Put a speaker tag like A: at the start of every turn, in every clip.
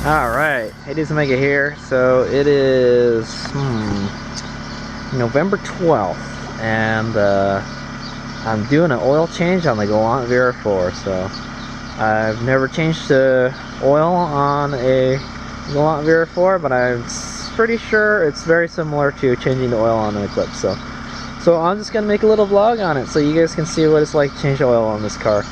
A: Alright, it is Mega here. So it is November 12th, and I'm doing an oil change on the Galant VR4. So I've never changed the oil on a Galant VR4, but I'm pretty sure it's very similar to changing the oil on an Eclipse. So I'm just gonna make a little vlog on it so you guys can see what it's like to change the oil on this car.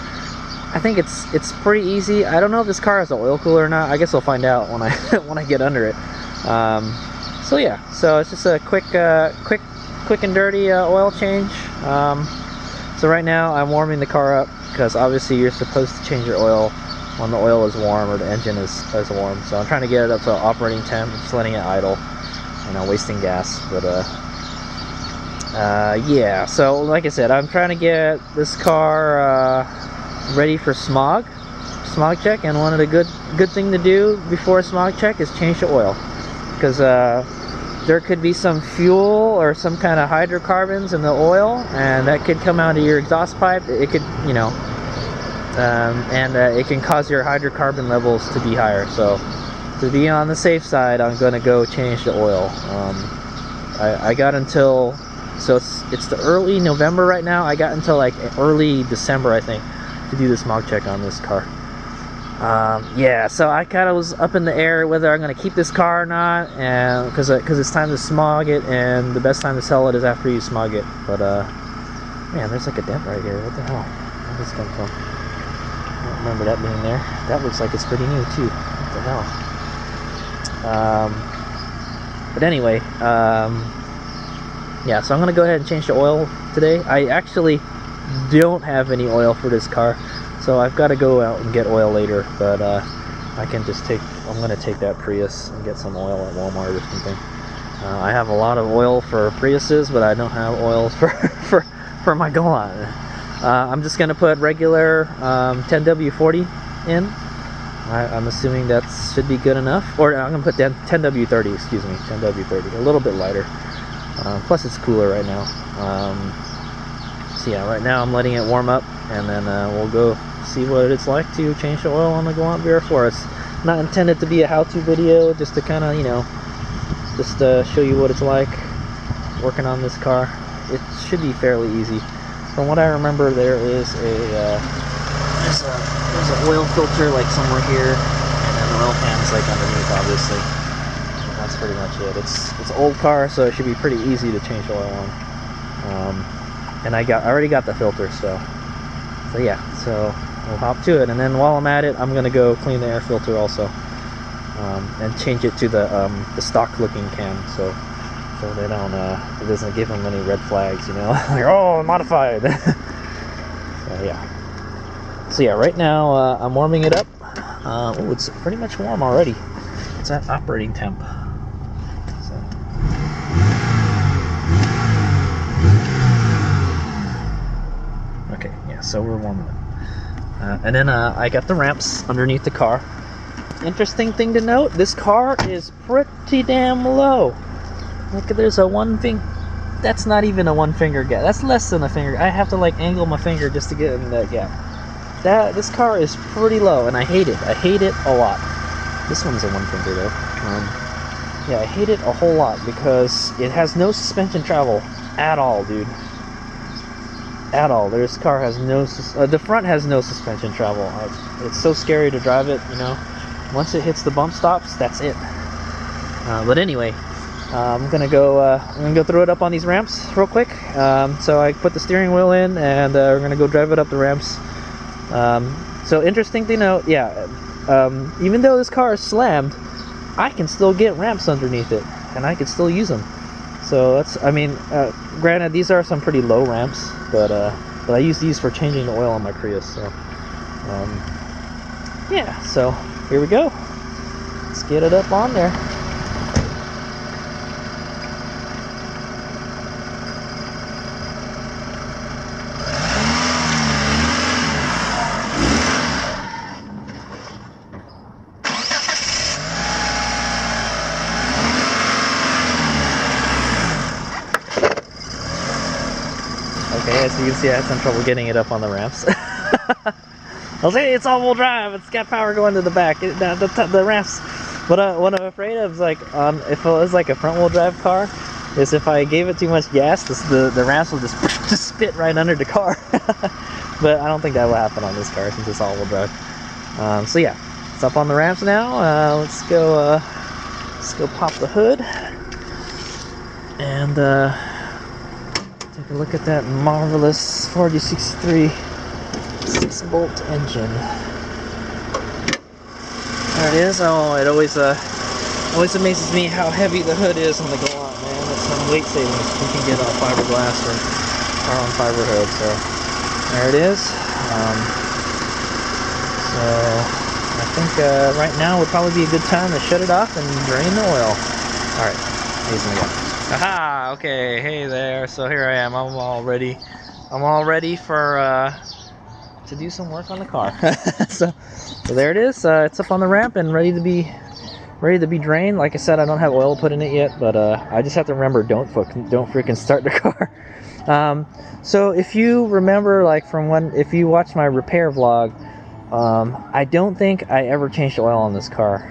A: I think it's pretty easy. I don't know if this car has an oil cooler or not. I guess I'll find out when I when I get under it. So yeah, so it's just a quick and dirty oil change. So right now I'm warming the car up because obviously you're supposed to change your oil when the oil is warm or the engine is warm. So I'm trying to get it up to operating temp, just letting it idle, wasting gas. But yeah, so like I said, I'm trying to get this car ready for smog check, and one of the good thing to do before a smog check is change the oil, because there could be some fuel or some kind of hydrocarbons in the oil, and that could come out of your exhaust pipe. It could, it can cause your hydrocarbon levels to be higher. So to be on the safe side, I'm gonna go change the oil. I got until, so it's the early November right now. I got until like early December, I think, to do the smog check on this car. Yeah, so I kind of was up in the air whether I'm going to keep this car or not, and because it's time to smog it, and the best time to sell it is after you smog it. But man, there's like a dent right here. What the hell? Where did this come from? I don't remember that being there. That looks like it's pretty new too. What the hell? But anyway, yeah, so I'm gonna go ahead and change the oil today. I actually don't have any oil for this car, so I've got to go out and get oil later. But I can just I'm gonna take that Prius and get some oil at Walmart or something. I have a lot of oil for Priuses, but I don't have oil for my Galant. I'm just gonna put regular 10W40 in. I'm assuming that should be good enough, or I'm gonna put 10W30, excuse me, 10W30, a little bit lighter. Plus it's cooler right now. So yeah, right now I'm letting it warm up, and then we'll go see what it's like to change the oil on the Galant VR4. It's not intended to be a how-to video, just to kind of, just show you what it's like working on this car. It should be fairly easy. From what I remember, there's an oil filter like somewhere here, and then the oil pan's like underneath, obviously. And that's pretty much it. It's an old car, so it should be pretty easy to change oil on. And I already got the filter, so yeah, so we'll hop to it. And then while I'm at it, I'm gonna go clean the air filter also, and change it to the stock looking cam, so they don't it doesn't give them any red flags, like, oh, modified. So yeah, right now I'm warming it up. Oh, it's pretty much warm already. It's at operating temp. Okay, yeah, so we're warming up. And then I got the ramps underneath the car. Interesting thing to note, this car is pretty damn low. Look, there's a that's not even a one finger gap. That's less than a finger. I have to like angle my finger just to get in that gap. This car is pretty low, and I hate it. I hate it a lot. This one's a one finger though. Yeah, I hate it a whole lot because it has no suspension travel at all, dude. At all. This car has no the front has no suspension travel. It's so scary to drive it, Once it hits the bump stops, that's it. But anyway, I'm gonna go throw it up on these ramps real quick. So I put the steering wheel in, and we're gonna go drive it up the ramps. So interesting to note, yeah, even though this car is slammed, I can still get ramps underneath it, and I can still use them. So that's, granted, these are some pretty low ramps, but I use these for changing the oil on my Prius. So yeah, so here we go. Let's get it up on there. Okay, as you can see, I had some trouble getting it up on the ramps. I was like, it's all-wheel drive, it's got power going to the back. The ramps What I'm afraid of is like if it was like a front wheel drive car, is if I gave it too much gas, the ramps will just spit right under the car. But I don't think that will happen on this car since it's all wheel drive. So yeah, it's up on the ramps now. Let's go pop the hood and take a look at that marvelous 4063 6-bolt engine. There it is. Oh, it always amazes me how heavy the hood is on the Galant, man. That's some weight savings you can get on fiberglass or carbon fiber hood. So there it is. So I think right now would probably be a good time to shut it off and drain the oil. All right, here's me go. Aha! Okay, hey there. So here I am. I'm all ready for to do some work on the car. So there it is. It's up on the ramp and ready to be drained. Like I said, I don't have oil put in it yet, but I just have to remember don't freaking start the car. So if you remember, like if you watch my repair vlog, I don't think I ever changed the oil on this car.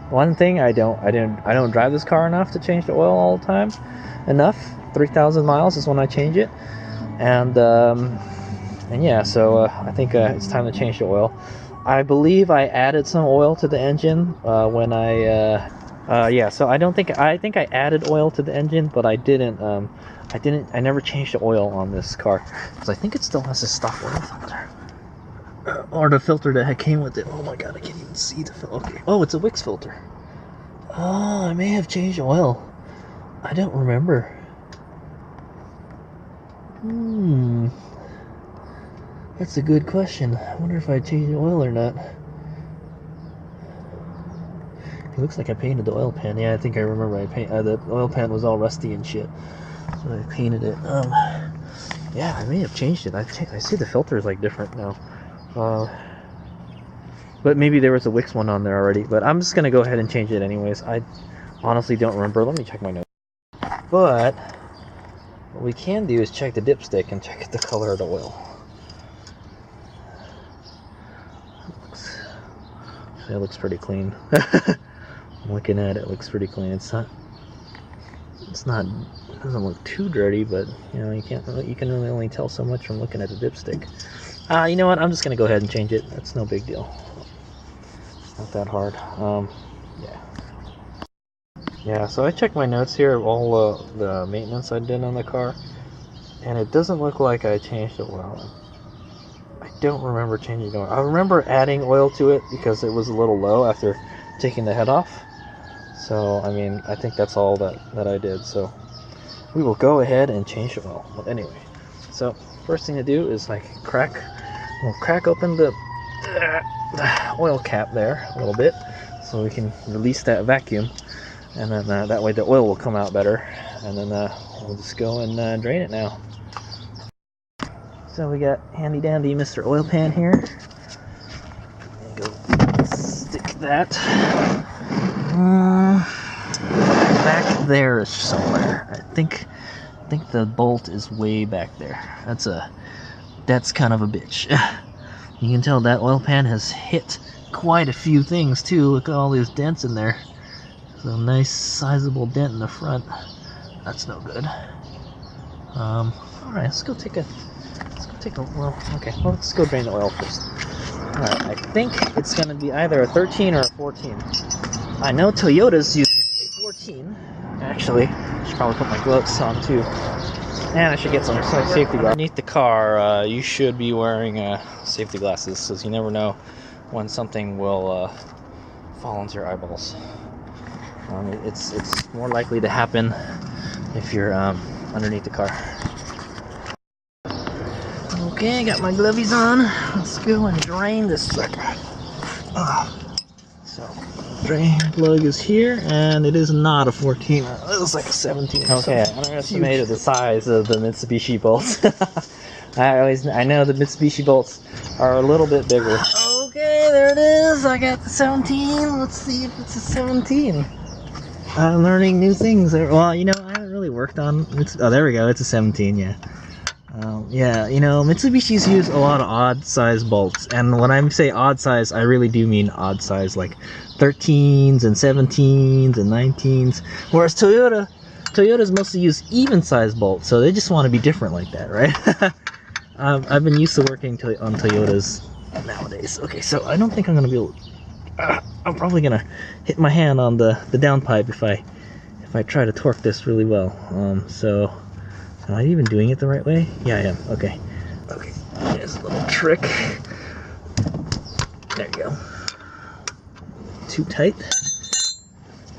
A: One thing, I don't drive this car enough to change the oil all the time. Enough. 3,000 miles is when I change it, and yeah, so I think it's time to change the oil. I believe I added some oil to the engine when yeah. So I think I added oil to the engine, but I never changed the oil on this car because I think it still has a stock oil filter. Or the filter that came with it. Oh my god, I can't even see the filter. Okay. Oh, it's a Wix filter. Oh, I may have changed oil. I don't remember. That's a good question. I wonder if I changed the oil or not. It looks like I painted the oil pan. Yeah, I think I remember the oil pan was all rusty and shit. So I painted it. Yeah, I may have changed it. I see the filter is like different now. But maybe there was a Wix one on there already. But I'm just gonna go ahead and change it anyways. I honestly don't remember. Let me check my notes. But what we can do is check the dipstick and check the color of the oil. It looks pretty clean. I'm looking at it. It looks pretty clean. It doesn't look too dirty, but you know, you can really only tell so much from looking at the dipstick. You know what? I'm just gonna go ahead and change it. That's no big deal. Not that hard. Yeah. So I checked my notes here of all the maintenance I did on the car, and it doesn't look like I changed the oil. I don't remember changing the oil. I remember adding oil to it because it was a little low after taking the head off. So I mean, I think that's all that I did. So we will go ahead and change the oil. But anyway, so first thing to do is we'll crack open the oil cap there a little bit so we can release that vacuum, and then that way the oil will come out better, and then we'll just go and drain it now. So we got handy dandy Mr. Oil Pan here. Go stick that back there somewhere. I think the bolt is way back there. That's kind of a bitch. You can tell that oil pan has hit quite a few things too. Look at all these dents in there. So nice sizable dent in the front. That's no good. Alright, let's go take a let's go drain the oil first. Alright, I think it's gonna be either a 13 or a 14. I know Toyota's using a 14. Actually, I should probably put my gloves on too. And I should get some safety glasses. Underneath the car, you should be wearing safety glasses, because you never know when something will fall into your eyeballs. It's more likely to happen if you're underneath the car. Okay, I got my glovies on. Let's go and drain this sucker. So, drain plug is here, and it is not a 14. It looks like a 17. Okay, I underestimated the size of the Mitsubishi bolts. I know the Mitsubishi bolts are a little bit bigger. Okay, there it is. I got the 17. Let's see if it's a 17. I'm learning new things. Well, you know, I haven't really worked on. Oh, there we go. It's a 17. Yeah. Yeah, you know, Mitsubishi's use a lot of odd size bolts, and when I say odd size, I really do mean odd size, like 13s and 17s and 19s, whereas Toyota's mostly use even size bolts, so they just want to be different like that, right? I've been used to working on Toyotas nowadays. Okay, so I don't think I'm gonna be able. I'm probably gonna hit my hand on the downpipe if I try to torque this really well. So. Am I even doing it the right way? Yeah, I am. Okay. Okay. Here's a little trick. There you go. Too tight.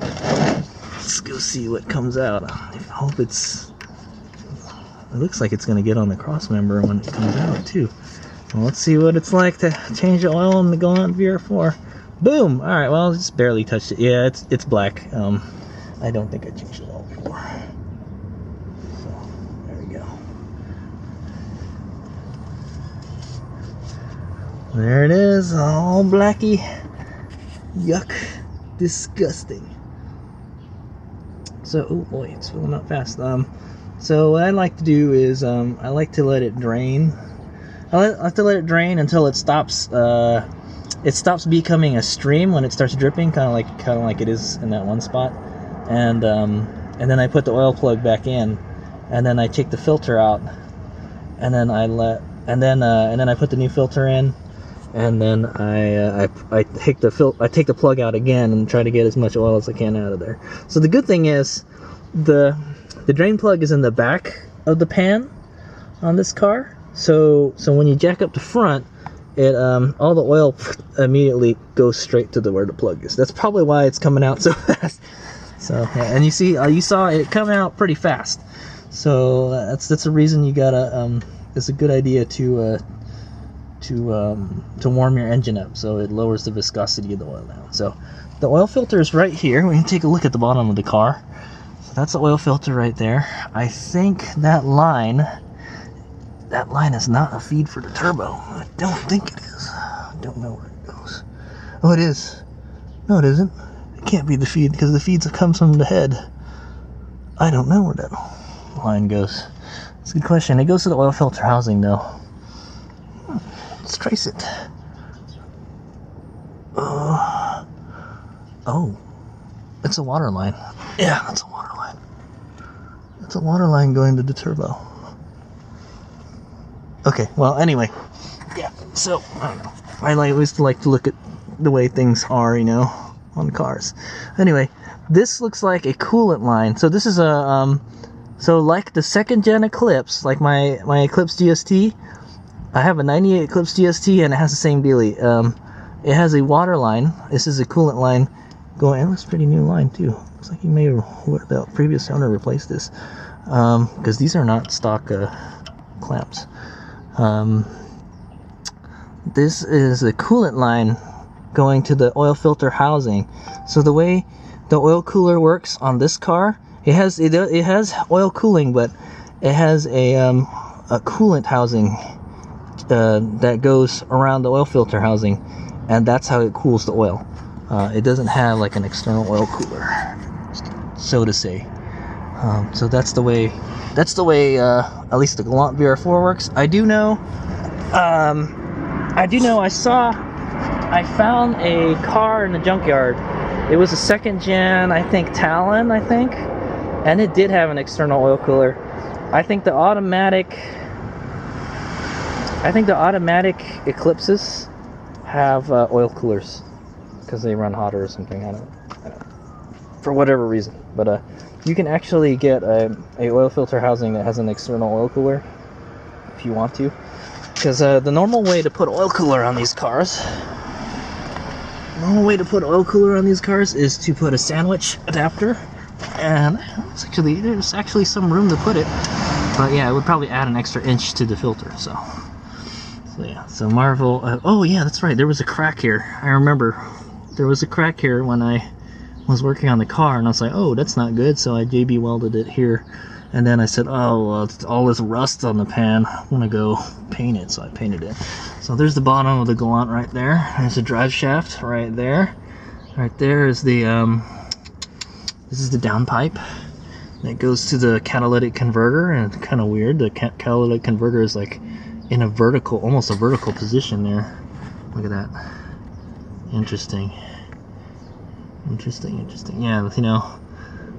A: Let's go see what comes out. I hope it's... It looks like it's going to get on the cross member when it comes out, too. Well, let's see what it's like to change the oil in the Galant VR4. Boom! Alright, well, I just barely touched it. Yeah, it's black. I don't think I changed it all before. There it is, all blacky. Yuck. Disgusting. So, oh boy, it's filling up fast. So what I like to do is, I like to let it drain. I like to let it drain until it stops becoming a stream when it starts dripping, kind of like it is in that one spot. And then I put the oil plug back in, and then I take the filter out, and then I put the new filter in. And then I take the plug out again and try to get as much oil as I can out of there. So the good thing is the drain plug is in the back of the pan on this car. So when you jack up the front, it all the oil immediately goes straight to where the plug is. That's probably why it's coming out so fast. So yeah, and you saw it come out pretty fast. So that's a reason you gotta. It's a good idea to warm your engine up, so it lowers the viscosity of the oil down. So the oil filter is right here. We can take a look at the bottom of the car. So that's the oil filter right there. I think that line is not a feed for the turbo. I don't think it is. I don't know where it goes. Oh, it is. No, it isn't. It can't be the feed because the feed comes from the head. I don't know where that line goes. It's a good question. It goes to the oil filter housing though. Let's trace it. Oh, it's a water line. Yeah, that's a water line. That's a water line going to the turbo. Okay, well, anyway. Yeah, so, I don't know. I always like to look at the way things are, you know, on cars. Anyway, this looks like a coolant line. So this is a, so like the second gen Eclipse, like my Eclipse GST, I have a 98 Eclipse GST and it has the same dealie. It has a water line. This is a coolant line going. It looks pretty new line too. Looks like you may have the previous owner replaced this because these are not stock clamps. This is a coolant line going to the oil filter housing. So the way the oil cooler works on this car, it has oil cooling, but it has a coolant housing that goes around the oil filter housing, and that's how it cools the oil. It doesn't have like an external oil cooler, so to say. So that's the way at least the Galant VR4 works. I found a car in the junkyard. It was a second gen, I think Talon, and it did have an external oil cooler. I think the automatic Eclipses have oil coolers because they run hotter or something. I don't know, for whatever reason. But you can actually get a oil filter housing that has an external oil cooler if you want to. Because the normal way to put oil cooler on these cars, is to put a sandwich adapter, and there's actually some room to put it. But yeah, it would probably add an extra inch to the filter. So yeah, so Marvel. Oh yeah, that's right. There was a crack here. I remember there was a crack here when I was working on the car, and I was like, oh, that's not good. So I JB welded it here, and then I said, oh, well, it's all this rust on the pan. I'm gonna go paint it. So I painted it. So there's the bottom of the Galant right there. There's the drive shaft right there. Right there is the this is the downpipe. It goes to the catalytic converter, and it's kind of weird. The catalytic converter is like in a vertical, almost a vertical position there. Look at that. Interesting. Interesting, interesting. Yeah, you know,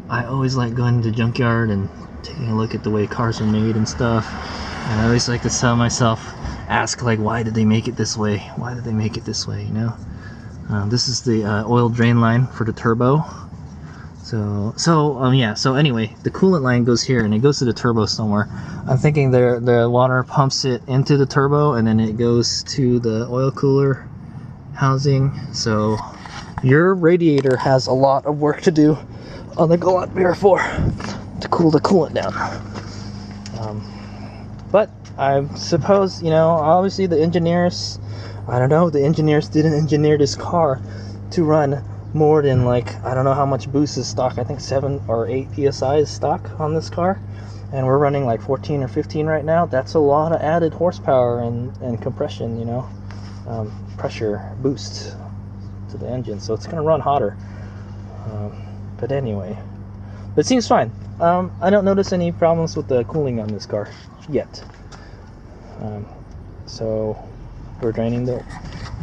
A: I always like going to the junkyard and taking a look at the way cars are made and stuff. And I always like to tell myself, ask like, why did they make it this way? Why did they make it this way, you know? This is the oil drain line for the turbo. So anyway, the coolant line goes here and it goes to the turbo somewhere. I'm thinking the water pumps it into the turbo and then it goes to the oil cooler housing. So your radiator has a lot of work to do on the Galant VR4 to cool the coolant down. But I suppose, you know, obviously the engineers, I don't know, the engineers didn't engineer this car to run more than like, I don't know how much boost is stock. I think 7 or 8 psi is stock on this car, and we're running like 14 or 15 right now. That's a lot of added horsepower and compression, you know, pressure boost to the engine, so it's gonna run hotter. But anyway, it seems fine. I don't notice any problems with the cooling on this car yet. So we're draining the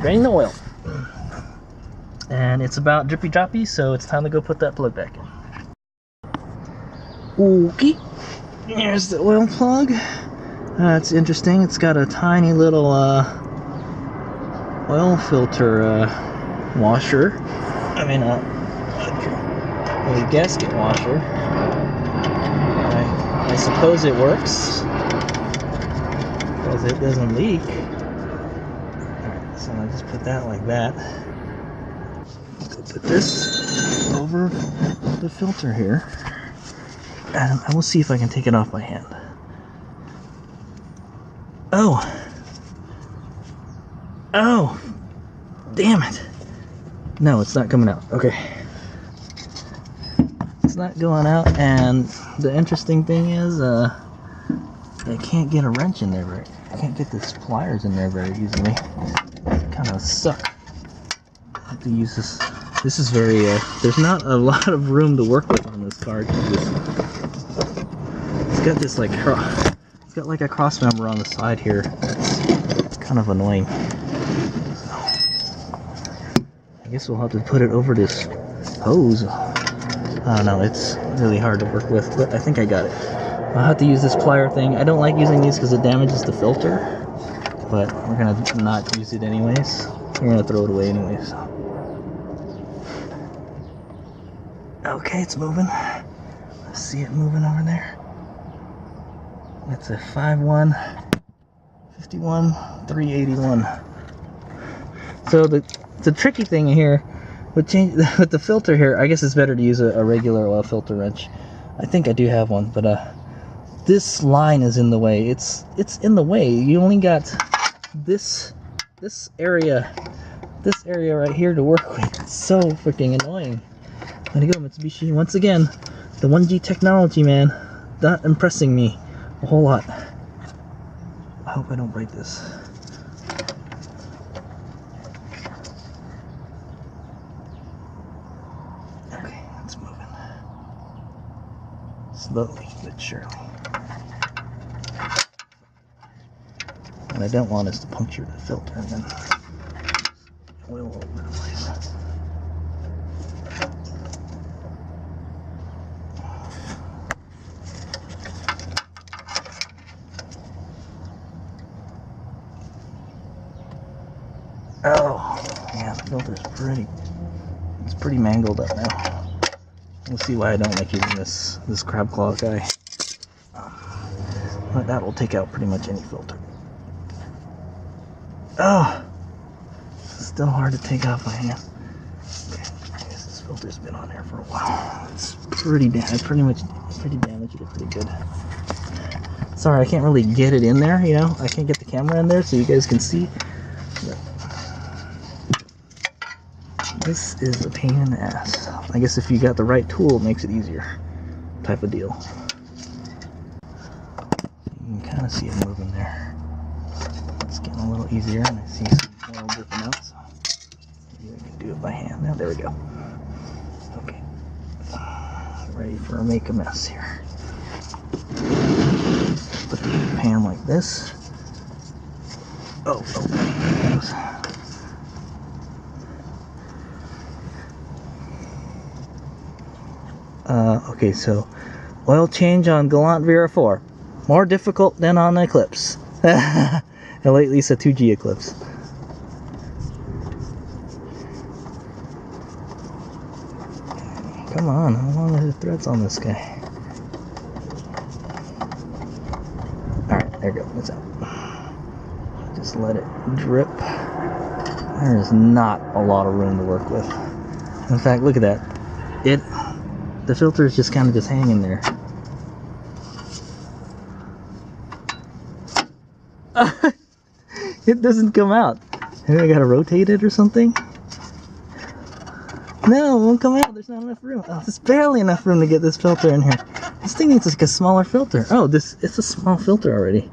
A: oil. And it's about drippy droppy, so it's time to go put that plug back in. Okay, here's the oil plug. It's interesting. It's got a tiny little oil filter washer. I mean, a gasket washer. I suppose it works because it doesn't leak. Alright, so I'll just put that like that. Put this over the filter here, and I will see if I can take it off by hand. Oh, damn it. No, it's not coming out. Okay, it's not going out, and the interesting thing is I can't get a wrench in there I can't get the pliers in there very easily. Kind of suck. I have to use this. This is very, there's not a lot of room to work with on this car. It's got this like, it's got like a cross member on the side here. It's kind of annoying. So, I guess we'll have to put it over this hose. I don't know, it's really hard to work with, but I think I got it. I'll have to use this plier thing. I don't like using these because it damages the filter, but we're gonna not use it anyways. We're gonna throw it away anyways. Okay, it's moving. Let's see it moving over there. It's a 5.1, 51, 381. So the tricky thing here with the filter here, I guess it's better to use a regular oil filter wrench. I think I do have one, but this line is in the way. It's in the way. You only got this area right here to work with. It's so freaking annoying. There you go, Mitsubishi. Once again, the 1G technology, man. Not impressing me a whole lot. I hope I don't break this. Okay, it's moving. Slowly but surely. What I don't want is to puncture the filter and then oil all over the place. Oh, yeah, the filter's pretty mangled up now. We'll see why I don't like using this crab claw guy. But that will take out pretty much any filter. Oh, still hard to take out by hand. Okay, I guess this filter's been on there for a while. It's pretty damaged. Pretty damaged it pretty good. Sorry, I can't really get it in there. You know, I can't get the camera in there so you guys can see. This is a pain in the ass. I guess if you got the right tool, it makes it easier, type of deal. You can kind of see it moving there. It's getting a little easier, and I see some oil dripping out, so maybe I can do it by hand. Now, there we go. Okay. ready for a make a mess here. Put it in the pan like this. Oh. Okay, so oil change on Galant VR4. More difficult than on the Eclipse. At least a 2G Eclipse. Come on, how long are the threads on this guy? Alright, there you go, it's out. Just let it drip. There is not a lot of room to work with. In fact, look at that. The filter is just kind of just hanging there. It doesn't come out. Maybe I gotta rotate it or something? No, it won't come out. There's not enough room. Oh, there's barely enough room to get this filter in here. This thing needs like a smaller filter. Oh, it's a small filter already.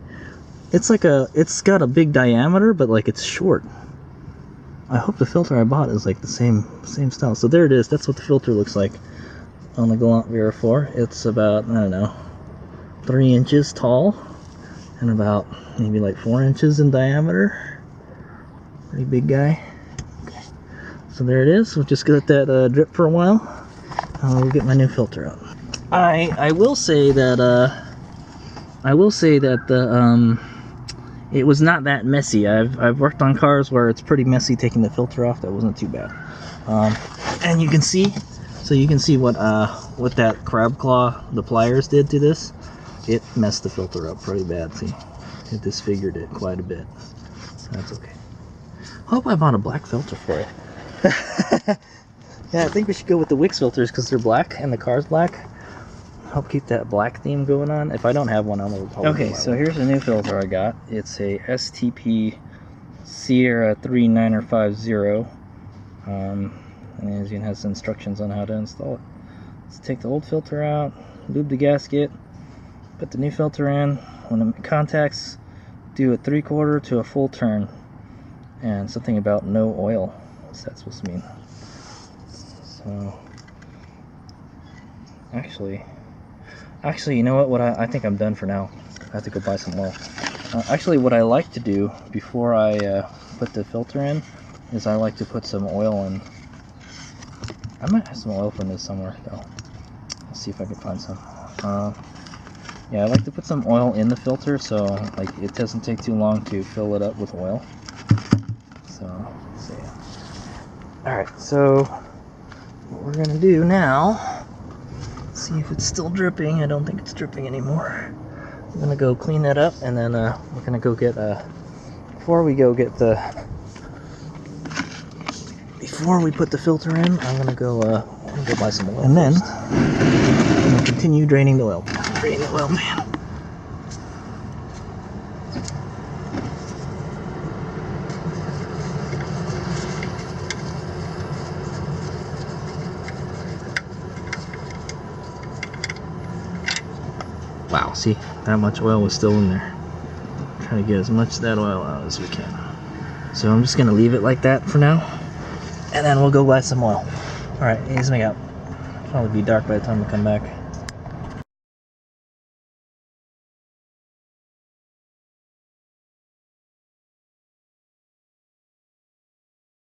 A: It's got a big diameter, but like it's short. I hope the filter I bought is like the same style. So there it is. That's what the filter looks like on the Galant VR4. It's about, I don't know, 3 inches tall and about maybe like 4 inches in diameter. Pretty big guy. Okay. So there it is. We'll just let that drip for a while. I'll get my new filter out. I will say that it was not that messy. I've worked on cars where it's pretty messy taking the filter off. That wasn't too bad. And you can see, what that crab claw, the pliers did to this. It messed the filter up pretty bad. See, it disfigured it quite a bit. That's okay. Hope I bought a black filter for it. Yeah, I think we should go with the Wix filters because they're black and the car's black. Help keep that black theme going on. If I don't have one, I'll probably. Okay, so here's a new filter I got. It's a STP Sierra 3950. And as you can, has instructions on how to install it. Let's take the old filter out, lube the gasket, put the new filter in. When it contacts, do a 3/4 to a full turn. And something about no oil. What's that supposed to mean? So, actually, you know what I think I'm done for now. I have to go buy some oil. Actually, what I like to do before I put the filter in is I like to put some oil in. I might have some oil from this somewhere though. Let's see if I can find some. Yeah, I like to put some oil in the filter so like it doesn't take too long to fill it up with oil. So, yeah. Alright, so what we're gonna do now, see if it's still dripping. I don't think it's dripping anymore. I'm gonna go clean that up, and then we're gonna go get before we put the filter in, I'm gonna go buy some oil, and then I'm gonna continue draining the oil. Drain the oil pan. Wow, see, that much oil was still in there. Trying to get as much of that oil out as we can. So I'm just gonna leave it like that for now, and then we'll go buy some oil. Alright, ease me out. It'll probably be dark by the time we come back.